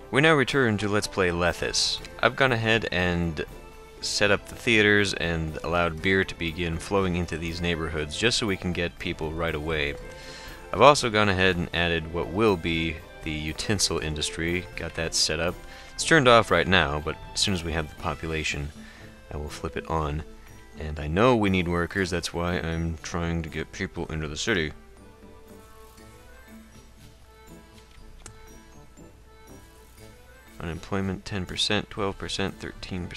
We now return to Let's Play Lethis. I've gone ahead and set up the theaters and allowed beer to begin flowing into these neighborhoods just so we can get people right away. I've also gone ahead and added what will be the utensil industry, got that set up. It's turned off right now, but as soon as we have the population, I will flip it on. And I know we need workers, that's why I'm trying to get people into the city. Unemployment 10%, 12%, 13%,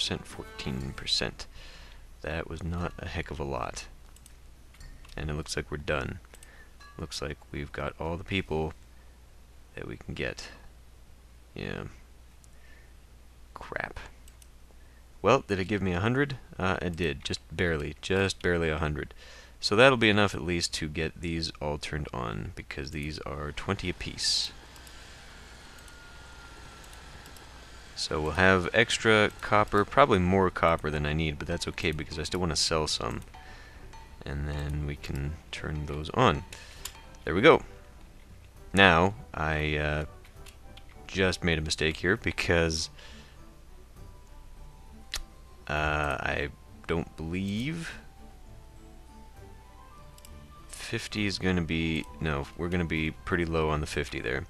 14%. That was not a heck of a lot. And it looks like we're done. Looks like we've got all the people that we can get. Yeah. Crap. Well, did it give me 100? It did, just barely 100. So that'll be enough at least to get these all turned on, because these are 20 apiece. So we'll have extra copper, probably more copper than I need, but that's okay because I still want to sell some. And then we can turn those on. There we go. Now, I just made a mistake here because I don't believe 50 is going to be... No, we're going to be pretty low on the 50 there.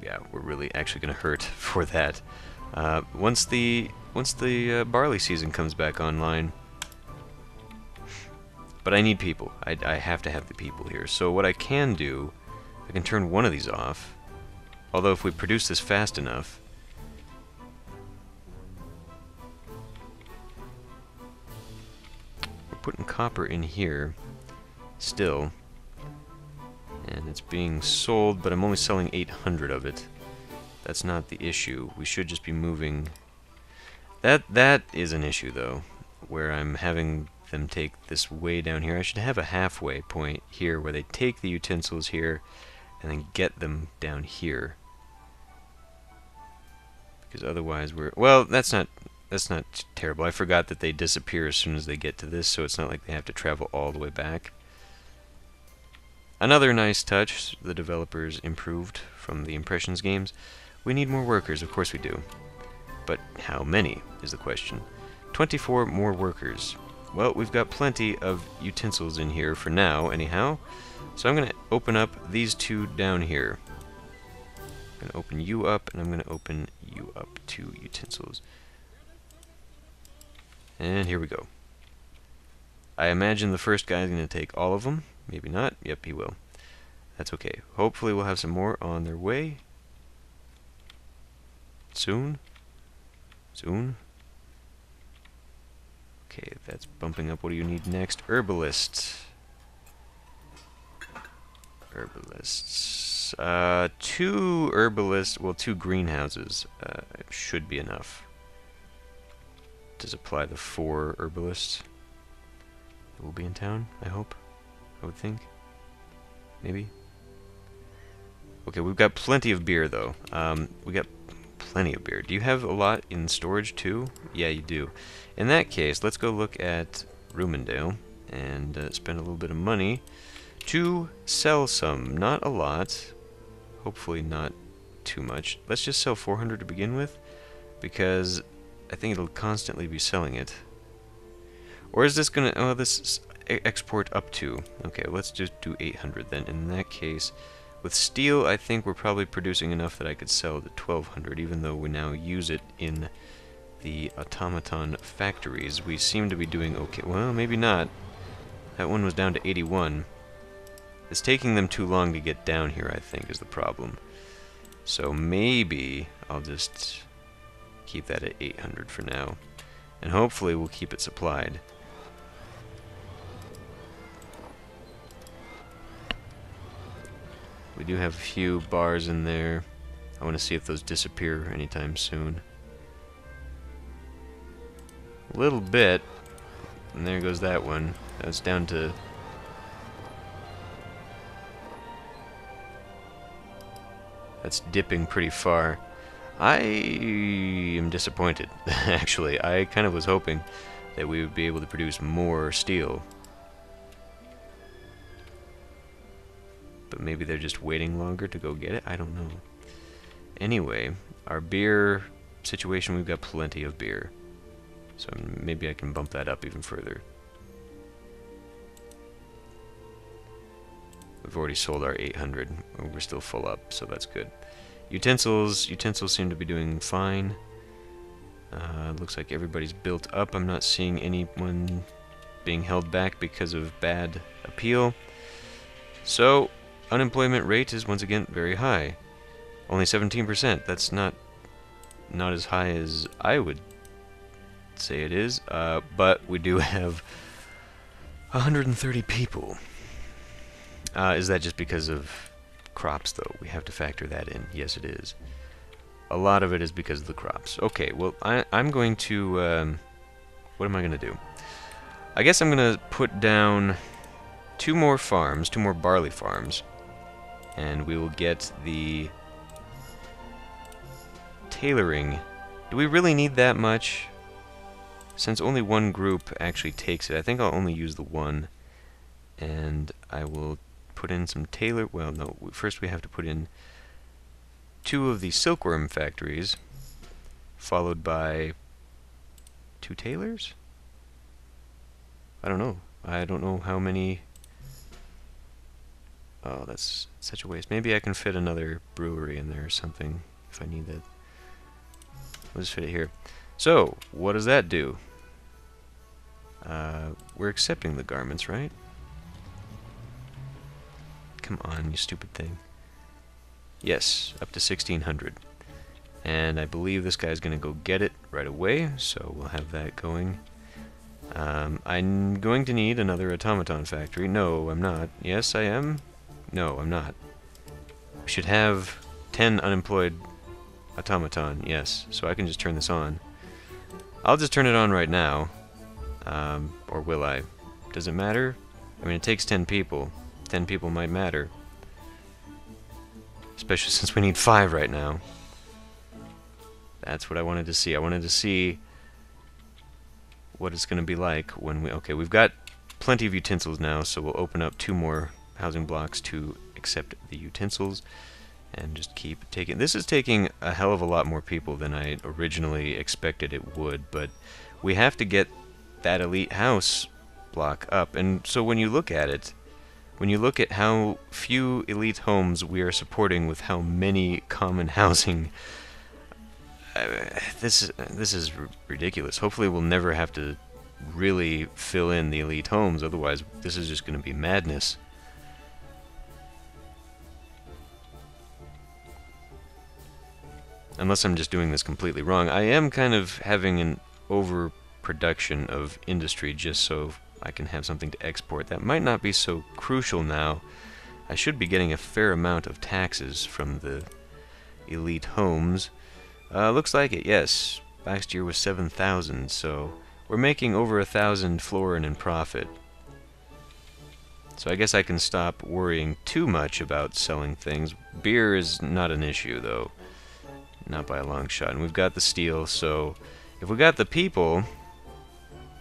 Yeah, we're really actually going to hurt for that. Once the barley season comes back online. But I need people. I have to have the people here. So what I can do, I can turn one of these off. Although if we produce this fast enough, we're putting copper in here still. And it's being sold, but I'm only selling 800 of it. That's not the issue. We should just be moving... That is an issue, though, where I'm having them take this way down here. I should have a halfway point here where they take the utensils here and then get them down here. Because otherwise we're... Well, that's not terrible. I forgot that they disappear as soon as they get to this, so it's not like they have to travel all the way back. Another nice touch the developers improved from the Impressions games. We need more workers, of course we do. But how many is the question. 24 more workers. Well, we've got plenty of utensils in here for now, anyhow. So I'm going to open up these two down here. I'm going to open you up, and I'm going to open you up to utensils. And here we go. I imagine the first guy is going to take all of them. Maybe not. Yep, he will. That's okay. Hopefully we'll have some more on their way. Soon. Soon. Okay, that's bumping up. What do you need next? Herbalist. Herbalists. 2 herbalists, well, 2 greenhouses should be enough to supply the 4 herbalists that will be in town, I hope. I would think. Maybe. Okay, we've got plenty of beer, though. We got plenty of beer. Do you have a lot in storage, too? Yeah, you do. In that case, let's go look at Rumendale and spend a little bit of money to sell some. Not a lot. Hopefully not too much. Let's just sell 400 to begin with, because I think it'll constantly be selling it. Or is this gonna... Oh, this... export up to. Okay, let's just do 800 then. In that case, with steel, I think we're probably producing enough that I could sell it at 1200, even though we now use it in the automaton factories. We seem to be doing okay. Well, maybe not. That one was down to 81. It's taking them too long to get down here, I think, is the problem. So maybe I'll just keep that at 800 for now. And hopefully we'll keep it supplied. We do have a few bars in there. I want to see if those disappear anytime soon. A little bit. And there goes that one. That's down to... That's dipping pretty far. I am disappointed, actually. I kind of was hoping that we would be able to produce more steel. But maybe they're just waiting longer to go get it? I don't know. anyway, our beer situation, we've got plenty of beer. So maybe I can bump that up even further. We've already sold our 800. We're still full up, so that's good. Utensils seem to be doing fine. Looks like everybody's built up. I'm not seeing anyone being held back because of bad appeal. So, unemployment rate is once again very high. Only 17%. That's not as high as I would say it is. But we do have 130 people. Is that just because of crops, though? We have to factor that in. Yes, it is. A lot of it is because of the crops. Okay, well, I'm going to... what am I going to do? I guess I'm going to put down 2 more farms, 2 more barley farms, and we will get the tailoring. Do we really need that much? Since only one group actually takes it, I think I'll only use the one, and I will put in some tailor... Well, no, first we have to put in 2 of the silkworm factories, followed by 2 tailors? I don't know. I don't know how many... Oh, that's such a waste. Maybe I can fit another brewery in there or something, if I need that. We'll just fit it here. So, what does that do? We're accepting the garments, right? Come on, you stupid thing. Yes, up to 1,600. And I believe this guy's going to go get it right away, so we'll have that going. I'm going to need another automaton factory. No, I'm not. Yes, I am. No, I'm not. We should have 10 unemployed automaton, yes, so I can just turn this on. I'll just turn it on right now. Or will I? Does it matter? I mean, it takes 10 people. 10 people might matter. Especially since we need 5 right now. That's what I wanted to see. I wanted to see what it's going to be like when we... Okay, we've got plenty of utensils now, so we'll open up 2 more housing blocks to accept the utensils and just keep taking... This is taking a hell of a lot more people than I originally expected it would, but we have to get that elite house block up. And so when you look at it, when you look at how few elite homes we are supporting with how many common housing, this is ridiculous. Hopefully we'll never have to really fill in the elite homes, otherwise this is just going to be madness. Unless I'm just doing this completely wrong. I am kind of having an overproduction of industry just so I can have something to export. That might not be so crucial now. I should be getting a fair amount of taxes from the elite homes. Looks like it, yes. Last year was 7,000, so we're making over 1,000 florin in profit. So I guess I can stop worrying too much about selling things. Beer is not an issue, though. Not by a long shot. And we've got the steel, so if we got the people...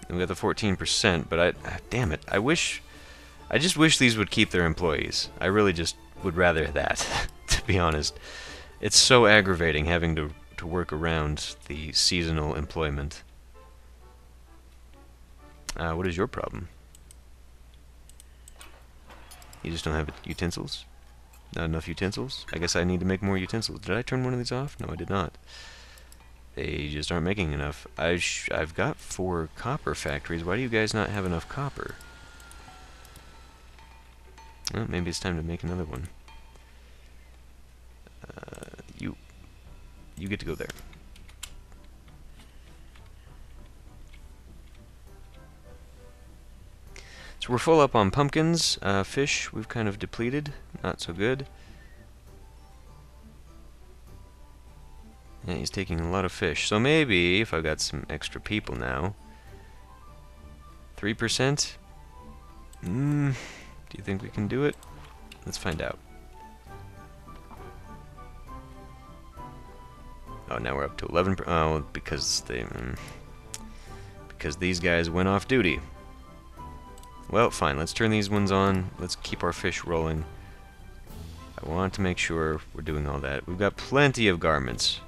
We got the 14%, but damn it, I just wish these would keep their employees. I really just would rather that, to be honest. It's so aggravating having to work around the seasonal employment. What is your problem? You just don't have utensils? Not enough utensils? I guess I need to make more utensils. Did I turn one of these off? No, I did not. They just aren't making enough. I've got 4 copper factories. Why do you guys not have enough copper? Well, maybe it's time to make another one. You get to go there. So we're full up on pumpkins. Fish, we've kind of depleted. Not so good. Yeah, he's taking a lot of fish. So maybe, if I've got some extra people now... 3%? Do you think we can do it? Let's find out. Oh, now we're up to 11%. Oh, because they... because these guys went off duty. Well, fine. Let's turn these ones on. Let's keep our fish rolling. I want to make sure we're doing all that. We've got plenty of garments.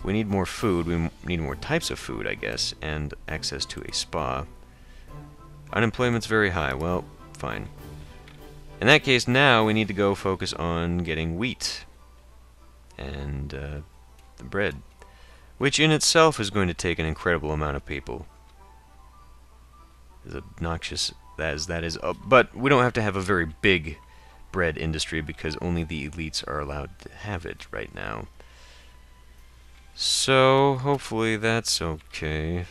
We need more food. We need more types of food, I guess, and access to a spa. Unemployment's very high. Well, fine. In that case, now we need to go focus on getting wheat and the bread, which in itself is going to take an incredible amount of people. As obnoxious as that is, but we don't have to have a very big bread industry because only the elites are allowed to have it right now. So hopefully that's okay.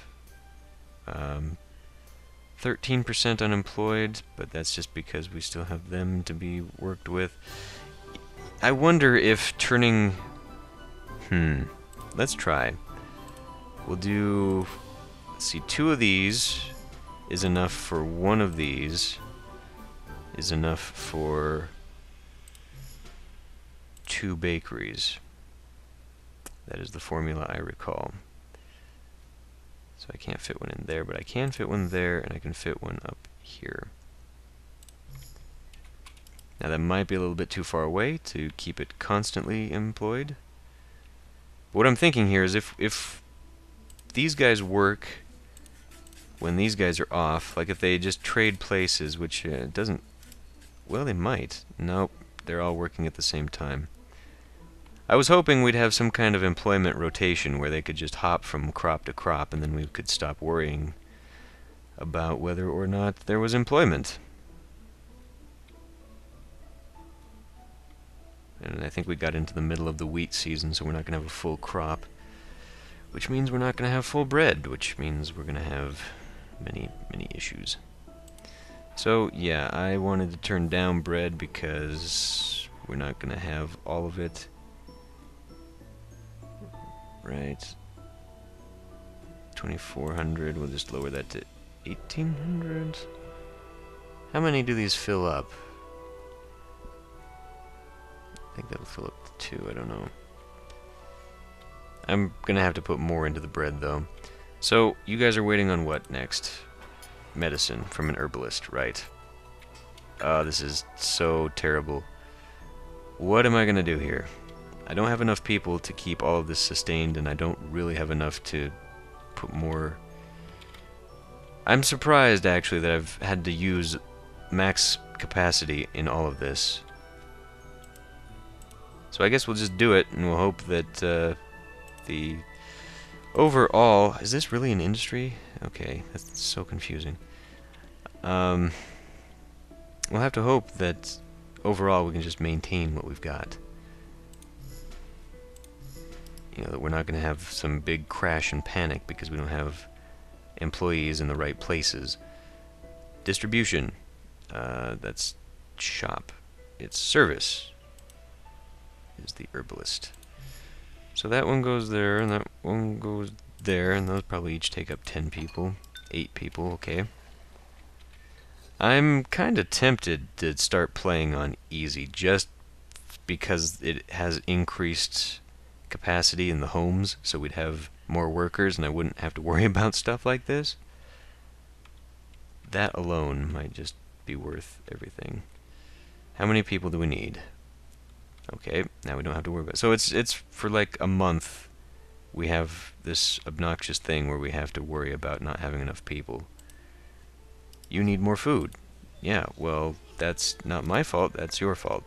13% unemployed, but that's just because we still have them to be worked with. I wonder if turning... let's try. We'll do... Let's see, 2 of these is enough for 1 of these. Is enough for 2 bakeries. That is the formula I recall. So I can't fit one in there, but I can fit one there, and I can fit one up here. Now that might be a little bit too far away to keep it constantly employed. What I'm thinking here is if these guys work when these guys are off, like if they just trade places, which doesn't... Well, they might. Nope, they're all working at the same time. I was hoping we'd have some kind of employment rotation where they could just hop from crop to crop, and then we could stop worrying about whether or not there was employment. And I think we got into the middle of the wheat season, so we're not going to have a full crop, which means we're not going to have full bread, which means we're going to have many issues. So, yeah, I wanted to turn down bread because we're not going to have all of it. Right. 2,400. We'll just lower that to 1,800. How many do these fill up? I think that'll fill up to 2. I don't know. I'm gonna have to put more into the bread, though. So, you guys are waiting on what next? Medicine from an herbalist, right? This is so terrible. What am I gonna do here? I don't have enough people to keep all of this sustained, and I don't really have enough to put more... I'm surprised, actually, that I've had to use max capacity in all of this. So I guess we'll just do it, and we'll hope that the overall... Is this really an industry? Okay, that's so confusing. We'll have to hope that overall we can just maintain what we've got. You know, that we're not going to have some big crash and panic because we don't have employees in the right places. Distribution. That's shop. It's service. Is the herbalist. So that one goes there, and that one goes there, and those probably each take up 10 people. 8 people, okay. I'm kind of tempted to start playing on easy, just because it has increased capacity in the homes, so we'd have more workers and I wouldn't have to worry about stuff like this. That alone might just be worth everything. How many people do we need? Okay, now we don't have to worry about it. So it's for like a month we have this obnoxious thing where we have to worry about not having enough people. You need more food. Yeah, well, that's not my fault, that's your fault.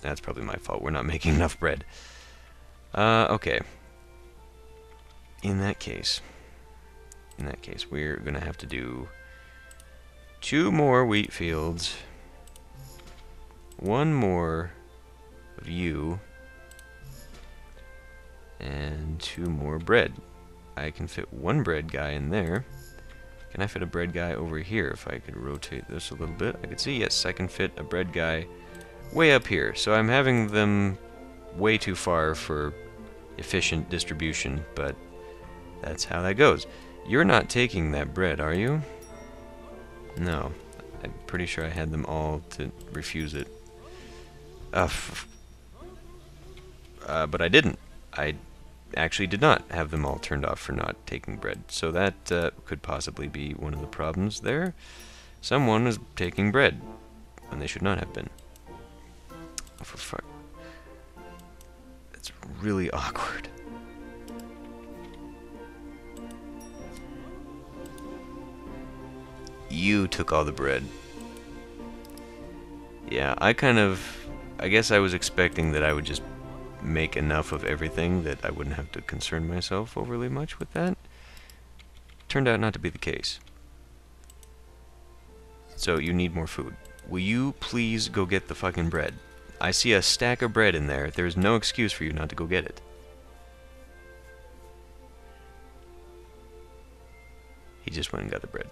That's probably my fault, we're not making enough bread. Okay. In that case, we're going to have to do 2 more wheat fields, 1 more of you, and 2 more bread. I can fit 1 bread guy in there. Can I fit a bread guy over here? If I could rotate this a little bit, I could see, yes, I can fit a bread guy way up here. So I'm having them way too far for efficient distribution, but that's how that goes. You're not taking that bread, are you? No. I'm pretty sure I had them all to refuse it. But I didn't. I actually did not have them all turned off for not taking bread. So that could possibly be one of the problems there. Someone was taking bread when they should not have been. Oh, for fuck. That's really awkward. You took all the bread. Yeah, I guess I was expecting that I would just make enough of everything that I wouldn't have to concern myself overly much with that. Turned out not to be the case. So you need more food. Will you please go get the fucking bread? I see a stack of bread in there. There's no excuse for you not to go get it. He just went and got the bread.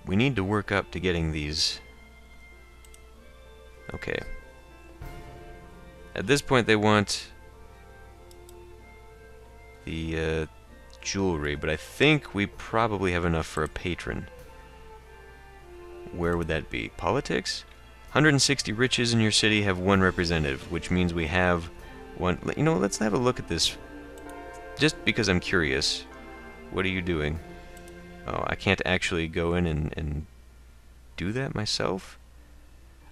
We need to work up to getting these. Okay. At this point they want the jewelry, but I think we probably have enough for a patron. Where would that be? Politics? 160 riches in your city have one representative, which means we have one. You know, let's have a look at this. Just because I'm curious. What are you doing? Oh, I can't actually go in and do that myself?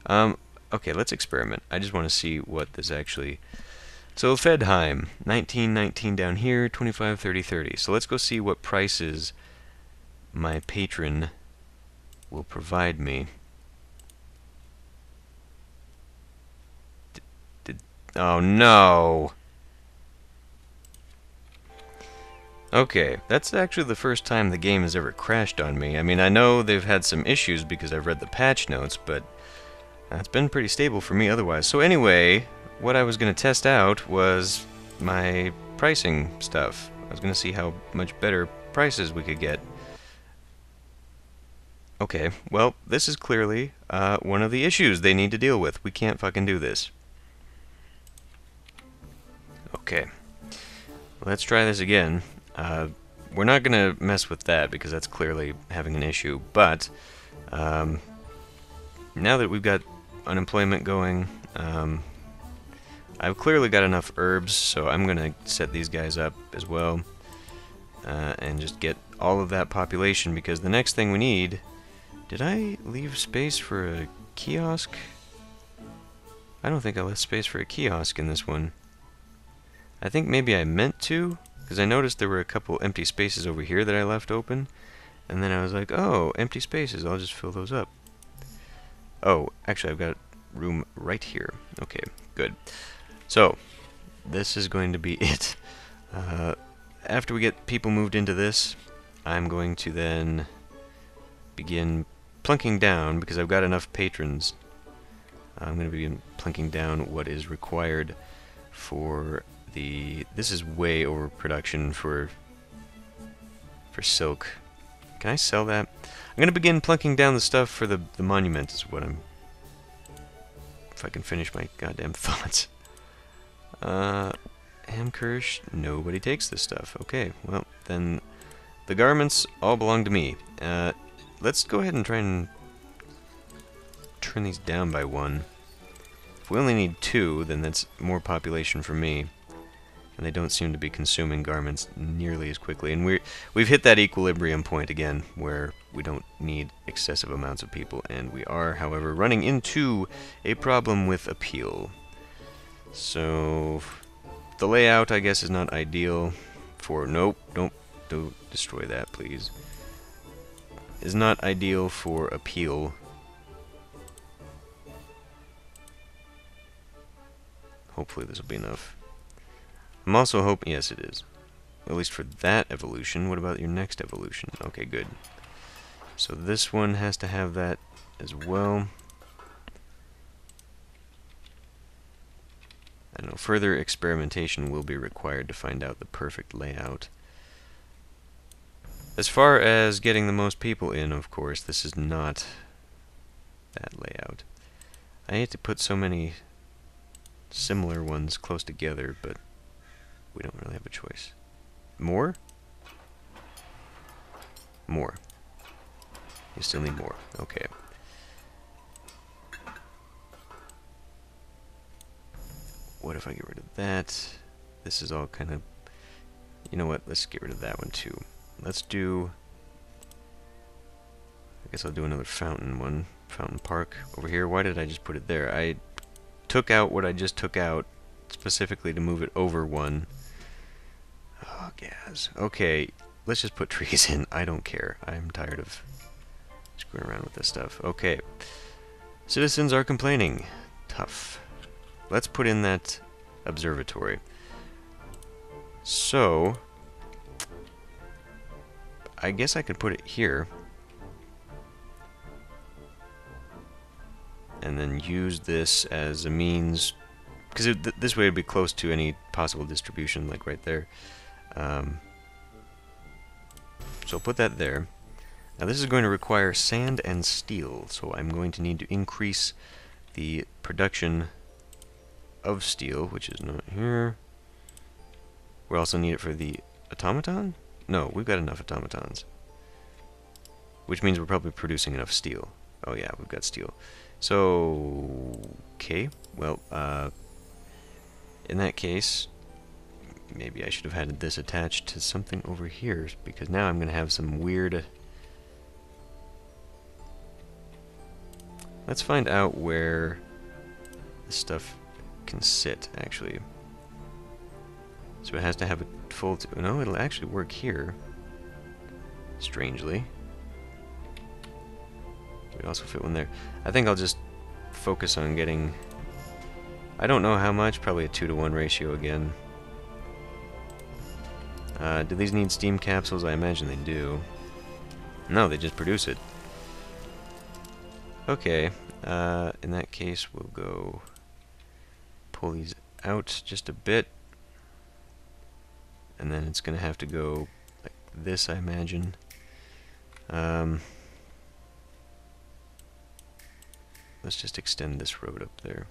Okay, let's experiment. I just want to see what this actually... So, Fedheim, 1919 down here, 25, 30, 30. So let's go see what prices my patron will provide me. Oh, no! Okay, that's actually the first time the game has ever crashed on me. I mean, I know they've had some issues because I've read the patch notes, but it's been pretty stable for me otherwise. So anyway, what I was going to test out was my pricing stuff. I was going to see how much better prices we could get. Okay, well, this is clearly one of the issues they need to deal with. We can't fucking do this. Okay, let's try this again. We're not going to mess with that because that's clearly having an issue, but now that we've got unemployment going, I've clearly got enough herbs, so I'm going to set these guys up as well and just get all of that population, because the next thing we need... Did I leave space for a kiosk? I don't think I left space for a kiosk in this one. I think maybe I meant to, because I noticed there were a couple empty spaces over here that I left open, and then I was like, oh, empty spaces, I'll just fill those up. Oh, actually I've got room right here. Okay, good. So, this is going to be it. After we get people moved into this, I'm going to then begin plunking down, because I've got enough patrons. I'm going to begin plunking down what is required for the... This is way overproduction for silk. Can I sell that? I'm going to begin plunking down the stuff for the monument is what I'm... If I can finish my goddamn thoughts. Amkirsch, nobody takes this stuff. Okay, well, then the garments all belong to me. Let's go ahead and try and turn these down by one. If we only need 2, then that's more population for me. And they don't seem to be consuming garments nearly as quickly. And we've hit that equilibrium point again, where we don't need excessive amounts of people. And we are, however, running into a problem with appeal. So, the layout, I guess, is not ideal for... Nope, don't destroy that, please. Is not ideal for appeal. Hopefully this will be enough. I'm also hoping... Yes, it is. At least for that evolution. What about your next evolution? Okay, good. So this one has to have that as well. I don't know, further experimentation will be required to find out the perfect layout. As far as getting the most people in, of course, this is not that layout. I hate to put so many similar ones close together, but we don't really have a choice. More? More. You still need more. Okay. What if I get rid of that? This is all kind of... You know what? Let's get rid of that one too. Let's do... I guess I'll do another fountain one, Fountain Park over here. Why did I just put it there? I took out what I just took out specifically to move it over one. Oh, gas. Okay, let's just put trees in. I don't care. I'm tired of screwing around with this stuff. Okay. Citizens are complaining. Tough. Let's put in that observatory. So, I guess I could put it here. And then use this as a means, because this way it would be close to any possible distribution, like right there. So I'll put that there. Now this is going to require sand and steel, so I'm going to need to increase the production of steel, which is not here. We also need it for the automaton? No, we've got enough automatons. Which means we're probably producing enough steel. Oh yeah, we've got steel. So, okay, well, in that case, maybe I should have had this attached to something over here, because now I'm going to have some weird... Let's find out where this stuff can sit, actually. So it has to have a full... No, it'll actually work here. Strangely. We'd also fit one there. I think I'll just focus on getting... I don't know how much, probably a 2-to-1 ratio again. Do these need steam capsules? I imagine they do. No, they just produce it. Okay, in that case we'll go pull these out just a bit. And then it's going to have to go like this, I imagine. Let's just extend this road up there.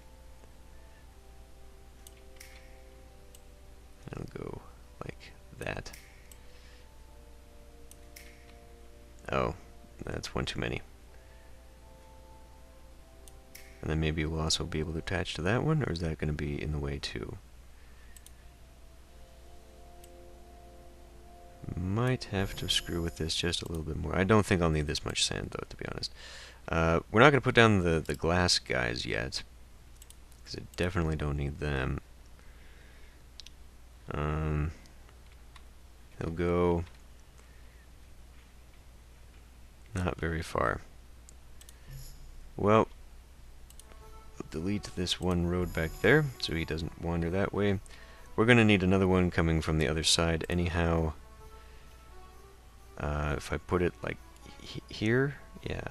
It'll go like that. Oh, that's one too many. And then maybe we'll also be able to attach to that one, or is that going to be in the way too? Might have to screw with this just a little bit more. I don't think I'll need this much sand, though, to be honest. We're not going to put down the glass guys yet, because I definitely don't need them. He'll go not very far. Well, delete this one road back there, so he doesn't wander that way. We're going to need another one coming from the other side anyhow. If I put it like here, yeah.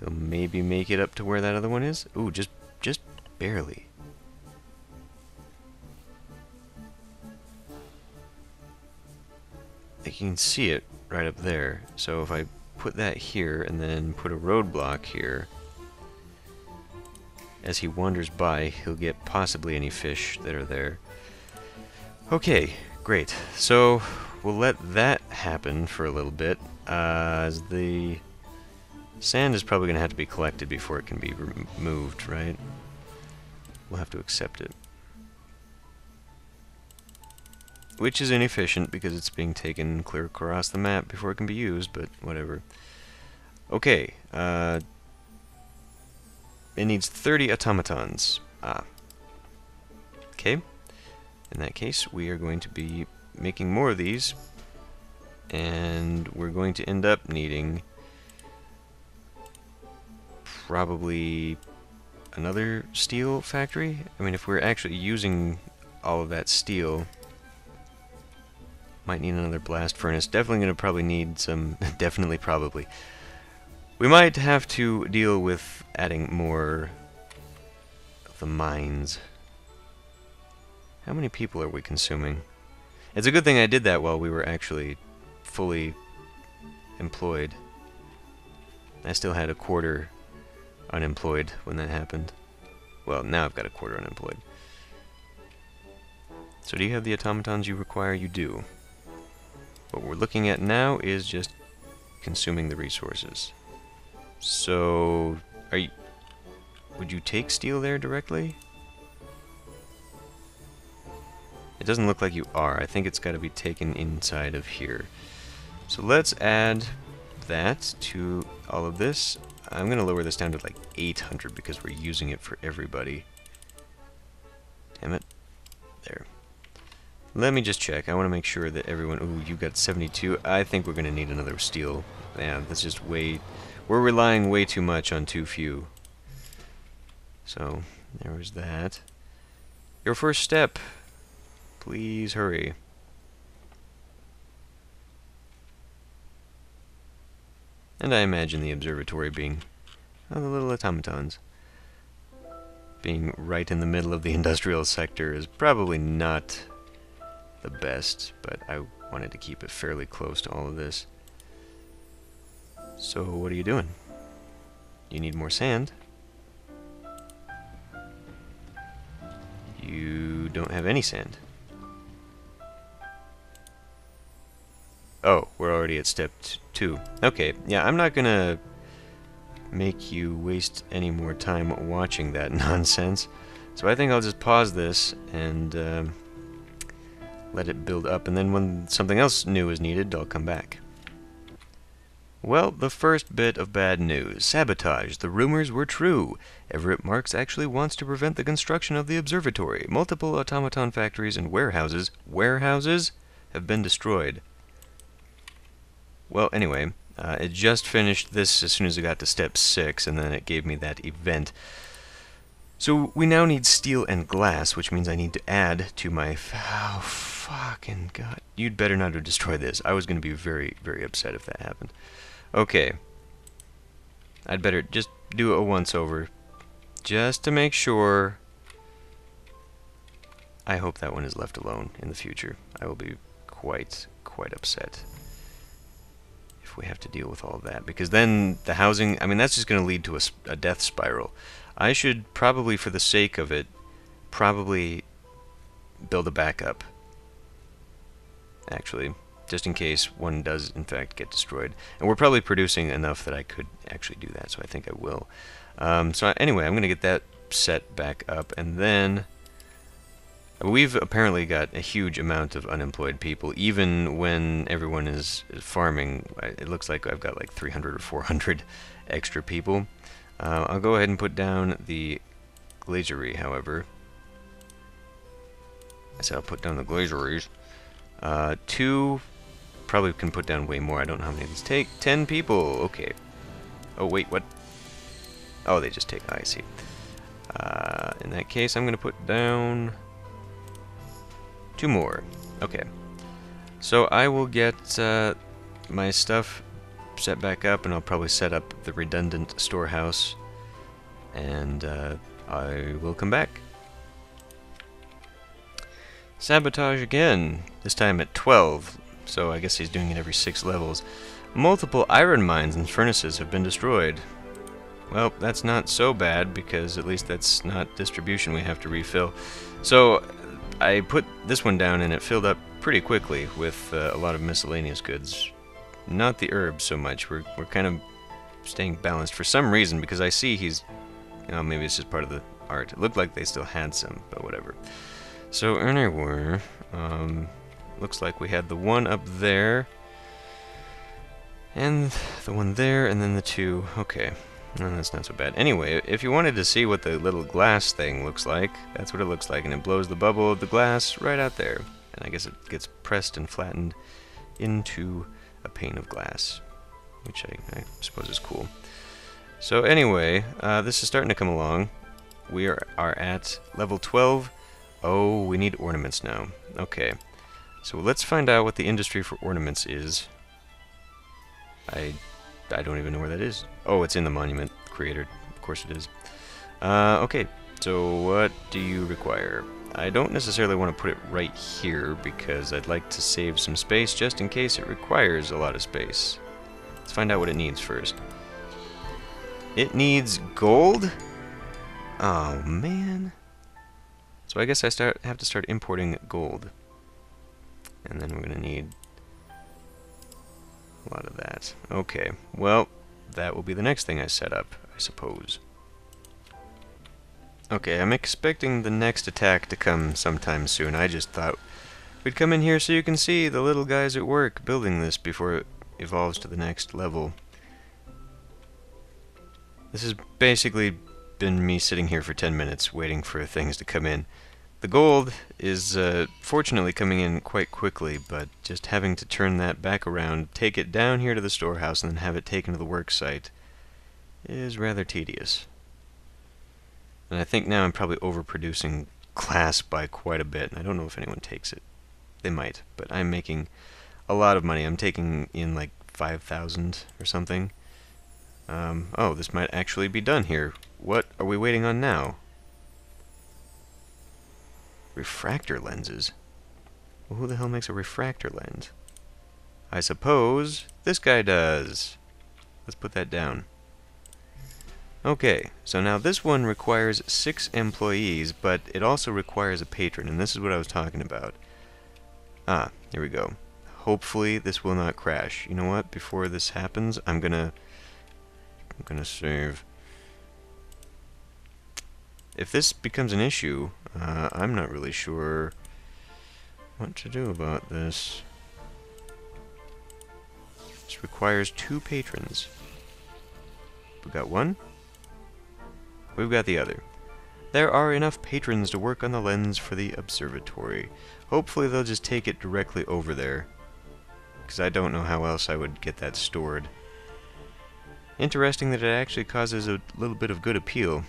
He'll maybe make it up to where that other one is. Ooh, just barely. You can see it right up there. So if I put that here and then put a roadblock here, as he wanders by, he'll get possibly any fish that are there. Okay, great. So we'll let that happen for a little bit, as the sand is probably going to have to be collected before it can be removed, right? We'll have to accept it. Which is inefficient because it's being taken clear across the map before it can be used, but whatever. Okay, it needs 30 automatons. Okay. In that case, we are going to be making more of these, and we're going to end up needing probably another steel factory. I mean, if we're actually using all of that steel, might need another blast furnace. Definitely going to probably need some... definitely, probably. We might have to deal with adding more of the mines. How many people are we consuming? It's a good thing I did that while we were actually fully employed. I still had a quarter unemployed when that happened. Well, now I've got a quarter unemployed. So do you have the automatons you require? You do. What we're looking at now is just consuming the resources. So, would you take steel there directly? It doesn't look like you are. I think it's got to be taken inside of here. So let's add that to all of this. I'm going to lower this down to like 800 because we're using it for everybody. Damn it. There. Let me just check. I want to make sure that everyone... Ooh, you got 72. I think we're going to need another steel. Yeah, that's just way... We're relying way too much on too few. So, there was that. Your first step. Please hurry. And I imagine the observatory being... Oh, the little automatons. Being right in the middle of the industrial sector is probably not the best, but I wanted to keep it fairly close to all of this. So, what are you doing? You need more sand. You don't have any sand. Oh, we're already at step 2. Okay, yeah, I'm not gonna make you waste any more time watching that nonsense. So I think I'll just pause this and let it build up, and then when something else new is needed, I'll come back. Well, the first bit of bad news. Sabotage. The rumors were true. Everett Marks actually wants to prevent the construction of the observatory. Multiple automaton factories and warehouses have been destroyed. Well, anyway, it just finished this as soon as it got to step 6, and then it gave me that event. So we now need steel and glass, which means I need to add to my... Oh, fucking God. You'd better not have destroyed this. I was going to be very, very upset if that happened. Okay. I'd better just do a once-over, just to make sure. I hope that one is left alone in the future. I will be quite upset if we have to deal with all of that, because then the housing, I mean, that's just going to lead to a death spiral. I should probably, for the sake of it, probably build a backup, actually, just in case one does in fact get destroyed. And we're probably producing enough that I could actually do that, so I think I will. Anyway, I'm going to get that set back up, and then we've apparently got a huge amount of unemployed people. Even when everyone is farming, it looks like I've got like 300 or 400 extra people. I'll go ahead and put down the glazery, however. I said I'll put down the glazeries. 2, probably can put down way more. I don't know how many of these take. 10 people, okay. Oh, wait, what? Oh, they just take, I see. In that case, I'm going to put down 2 more. Okay. So I will get my stuff set back up, and I'll probably set up the redundant storehouse, and I will come back. Sabotage again, this time at 12, so I guess he's doing it every 6 levels. Multiple iron mines and furnaces have been destroyed. Well, that's not so bad, because at least that's not distribution we have to refill. So I put this one down, and it filled up pretty quickly with a lot of miscellaneous goods. Not the herbs so much. We're kind of staying balanced for some reason, because I see he's... You know, maybe it's just part of the art. It looked like they still had some, but whatever. So anyway, looks like we had the one up there, and the one there, and then the 2. Okay, no, that's not so bad. Anyway, if you wanted to see what the little glass thing looks like, that's what it looks like, and it blows the bubble of the glass right out there. And I guess it gets pressed and flattened into a pane of glass, which I suppose is cool. So anyway, this is starting to come along. We are at level 12. Oh, we need ornaments now. Okay, so let's find out what the industry for ornaments is. I don't even know where that is. Oh, it's in the monument creator. Of course it is. Okay, so what do you require? I don't necessarily want to put it right here, because I'd like to save some space just in case it requires a lot of space. Let's find out what it needs first. It needs gold? Oh, man. So I guess I have to start importing gold. And then we're going to need a lot of that. Okay, well, that will be the next thing I set up, I suppose. Okay, I'm expecting the next attack to come sometime soon. I just thought we'd come in here so you can see the little guys at work building this before evolves to the next level. This has basically been me sitting here for 10 minutes waiting for things to come in. The gold is fortunately coming in quite quickly, but just having to turn that back around, take it down here to the storehouse, and then have it taken to the work site is rather tedious. And I think now I'm probably overproducing glass by quite a bit. I don't know if anyone takes it. They might, but I'm making a lot of money. I'm taking in like 5,000 or something. Oh, this might actually be done here. What are we waiting on now? Refractor lenses? Well, who the hell makes a refractor lens? I suppose this guy does. Let's put that down. Okay, so now this one requires 6 employees, but it also requires a patron, and this is what I was talking about. Ah, here we go. Hopefully this will not crash. You know what? Before this happens, I'm gonna save. If this becomes an issue, I'm not really sure what to do about this. This requires 2 patrons. We got one. We've got the other. There are enough patrons to work on the lens for the observatory. Hopefully they'll just take it directly over there, because I don't know how else I would get that stored. Interesting that it actually causes a little bit of good appeal.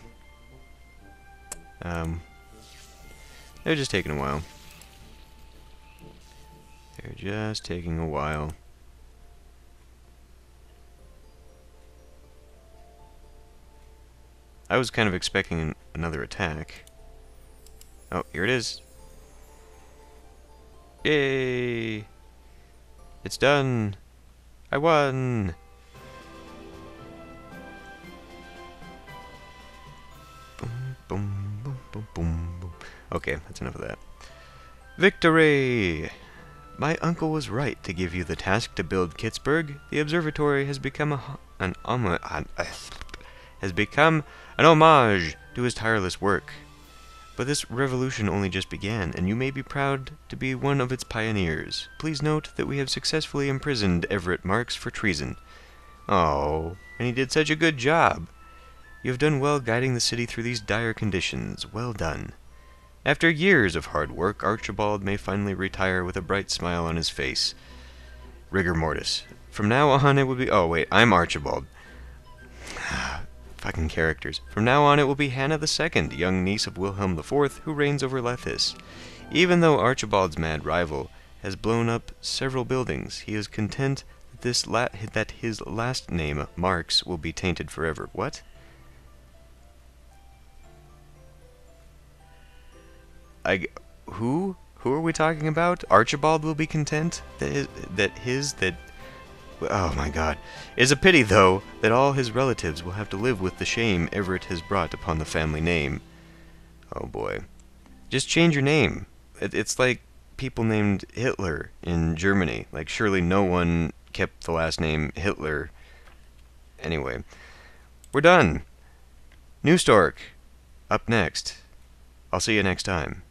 They're just taking a while. They're just taking a while. I was kind of expecting another attack. Oh, here it is. Yay! It's done! I won! Boom, boom, boom, boom, boom, boom. Okay, that's enough of that. Victory! My uncle was right to give you the task to build Kitsburg. The observatory has become an homage to his tireless work. But this revolution only just began, and you may be proud to be one of its pioneers. Please note that we have successfully imprisoned Everett Marks for treason. Oh, and he did such a good job. You have done well guiding the city through these dire conditions. Well done. After years of hard work, Archibald may finally retire with a bright smile on his face. Rigor mortis. From now on it will be... Oh, wait, I'm Archibald. Fucking characters. From now on it will be Hannah II, young niece of Wilhelm IV, who reigns over Lethis. Even though Archibald's mad rival has blown up several buildings, he is content that his last name, Marks, will be tainted forever. What? Who? Who are we talking about? Archibald will be content? Oh my god. It's a pity, though, that all his relatives will have to live with the shame Everett has brought upon the family name. Oh boy. Just change your name. It's like people named Hitler in Germany. Like, surely no one kept the last name Hitler. Anyway. We're done. New Stork. Up next. I'll see you next time.